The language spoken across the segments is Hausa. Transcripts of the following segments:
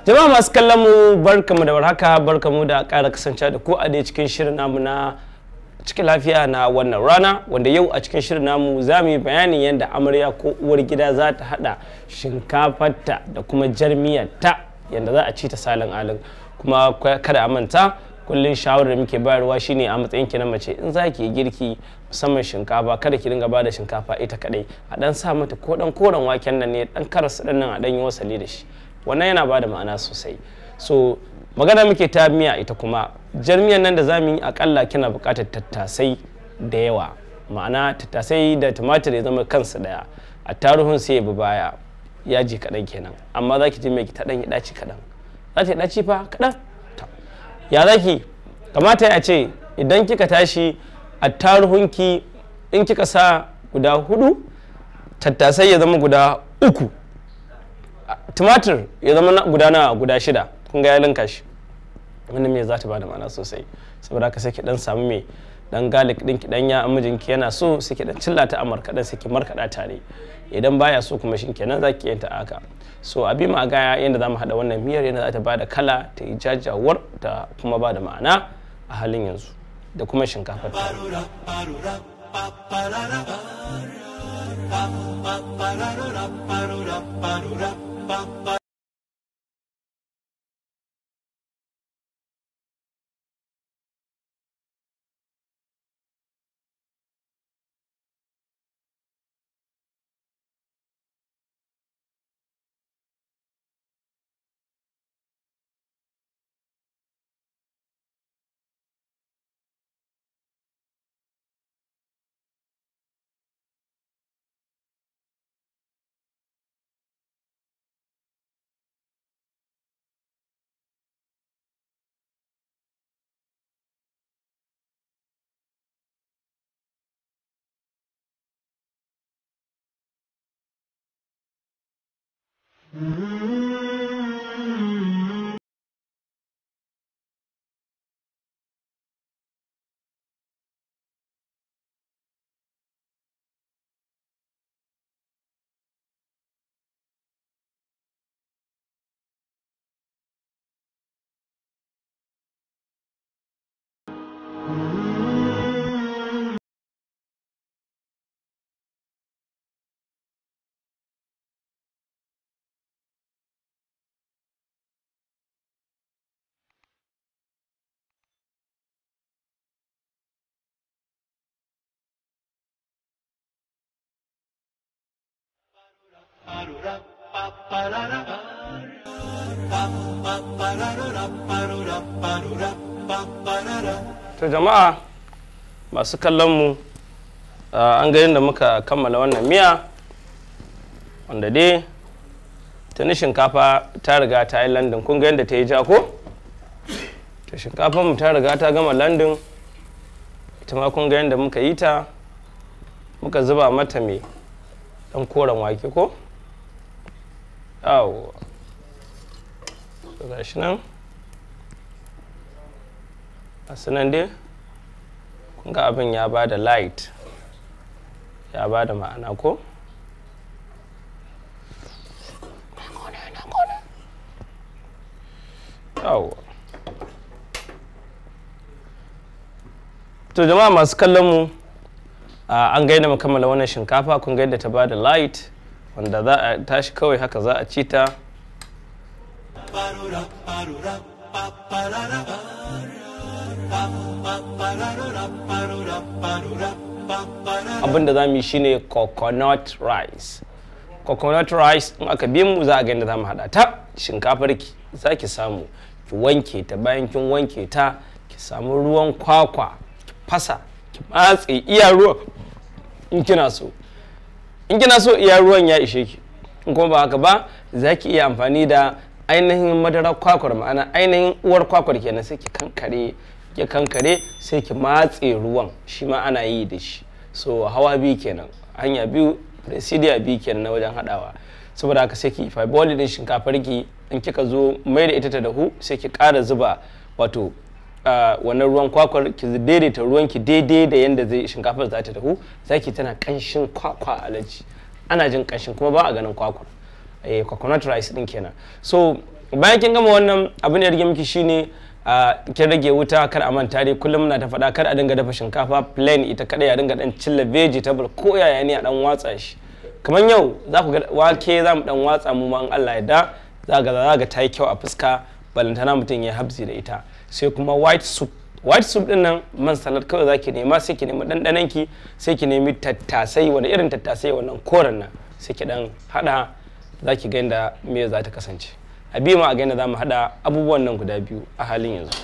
Jama'a masu kallon mu barkamu da warhaka, barkamu da ƙara kasance da ku a dai cikin shirin namu na cikin lafiya na wannan rana, wanda yau a cikin shirin namu za mu yi bayanin yadda amarya ko uwar gida za ta haɗa shinkafarta da kuma jarmiyarta yadda za a ci ta salin alin. Kuma kada a manta kullum shawarar da muke bayarwa shine a matsayin ki na mace in za ki yi girki musamman shinkafa kada ki dinga bada shinkafa ita kadai, a dan sa mata ko dan koren waken nan ne dan karas din nan a dan yi wasali da shi, wannan yana bada ma'ana sosai. So magana muke ta miya, ita kuma jarmiyan nan da zamu yi akalla kina buƙatar tattasai da yawa, ma'ana tattasai da tumatir ya zama kansu daya, attaruhun sai ya bi baya, yaji kadan kenan, amma zaki ji mai ta dan yi daci kadan, za ta yi daci fa kadan. Ya zaki kamata ya ce idan kika tashi attaruhunki in kika sa guda 4, tattasai ya zama guda 3, tumatir ya zama guda 6, kun ga ya linka shi, wannan me za ta bada ma'ana sosai. Saboda haka sai ki dan samu me dan garlic din ki dan ya mijinki yana so sai ki dan cillata a markaɗen sai ki markaɗa tare, idan baya so kuma shin kenan zaki yanta haka. So abi ma ga yanda zamu hada wannan miyar yanda za ta bada kala ta yi jajawar ta kuma bada ma'ana a halin yanzu da kuma shinkafar ta. To jama'a masu kallon mu an ga yadda muka kammala wannan miya, wanda dai tuni shinkafa ta riga ta yi landin, kun ga yadda ta yi ja ko? To shinkafar mu ta riga ta gama landin, ita ma kun ga yadda muka yi ta, muka zuba mata mai dan koren wake ko? Yawo gashi nan nan dai kun ga abin ya ba da light, ya ba da ma'ana ko? Yawo to jama'a masu kallon mu an gaida mu kammala wannan shinkafa, kun ga yadda ta ba da light, wanda za a tashi kawai haka za a ci ta. Abinda za mu yi shine coconut rice. Coconut rice in aka bi mu za a ga yadda za mu haɗa ta. Shinkafar ki za ki samu ki wanke ta, bayan kin wanke ta ki samu ruwan kwakwa ki fasa ki matse iya ruwan in kina so. In kina so iya ruwan ya ishe ki, in kuma ba haka ba za ki iya amfani da ainihin madarar kwakwar, ma'ana ainihin uwar kwakwar kenan, sai ki kankare sai ki matse ruwan, shi ma ana yi da shi. So hawa biyu kenan, hanya biyu, procedure biyu kenan na wajen haɗawa. Saboda haka sai ki boiling din shinkafar ki, in kika zo mai da ita ta dahu sai ki ƙara zuba wato wannan ruwan kwakwar ki daidaita ruwan ki daidai da yanda zai shinkafar za ta dahu zaki tana kanshin kwakwa alaji ana jin kanshin kuma ba a ganin kwakwar coconut rice din kenan. So bayan kin gama wannan abin da ya rage miki shine kin rage wuta, kar a manta dai kullum muna ta faɗa kar a dinga dafa shinkafa plain ita kadai, a dinga dan cilla vegetable ko yaya ne a dan watsa shi. Kamar yau za ku ga wake za mu dan watsa mu ma in Allah ya da za ga ta yi kyau a fuska, balantana mutum ya habzi da ita. Sai kuma white soup din nan man salad kawai zaki nema, sai ki nemi dandanan ki, sai ki nemi tattasai, wani irin tattasai wannan koren nan sai ki dan hada, zaki ga inda me za ta kasance. A bi ma a ga inda za mu hada abubuwan nan guda biyu a halin yanzu.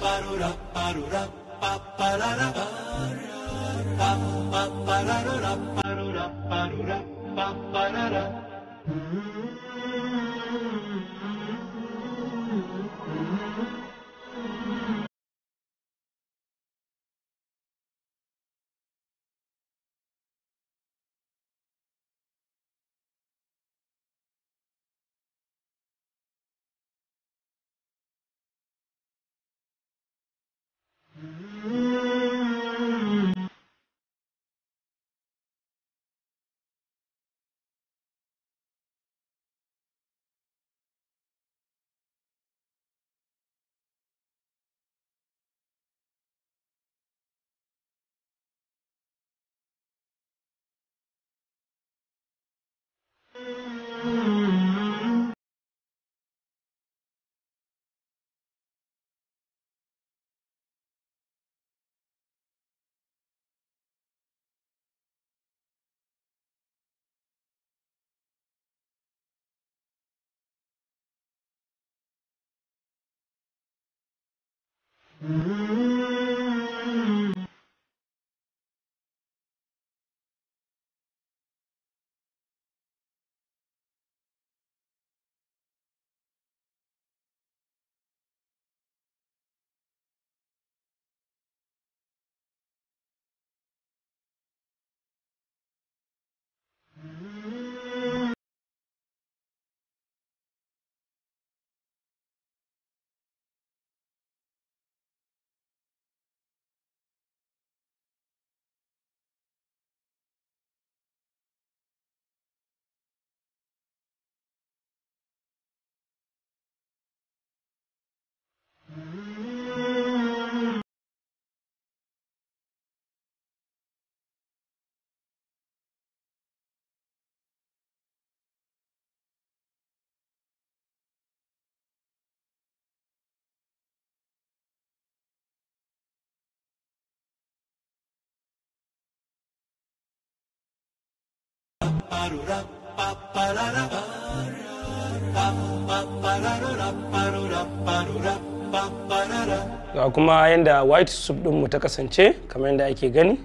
Ga kuma yanda white soup din mu ta kasance kamar yadda ake gani.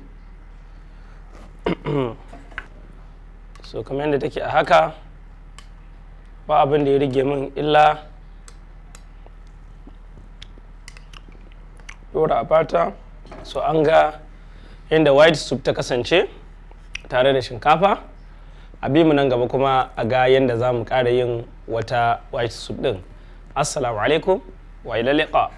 So kamar yadda take a haka, ba abin da ya rige min illa dora a fata. So an ga yanda white soup ta kasance tare da shinkafa. A bi mu nan gaba kuma a ga yanda za mu ƙara yin wata white soup din. Assalamu alaikum wa ila liqa.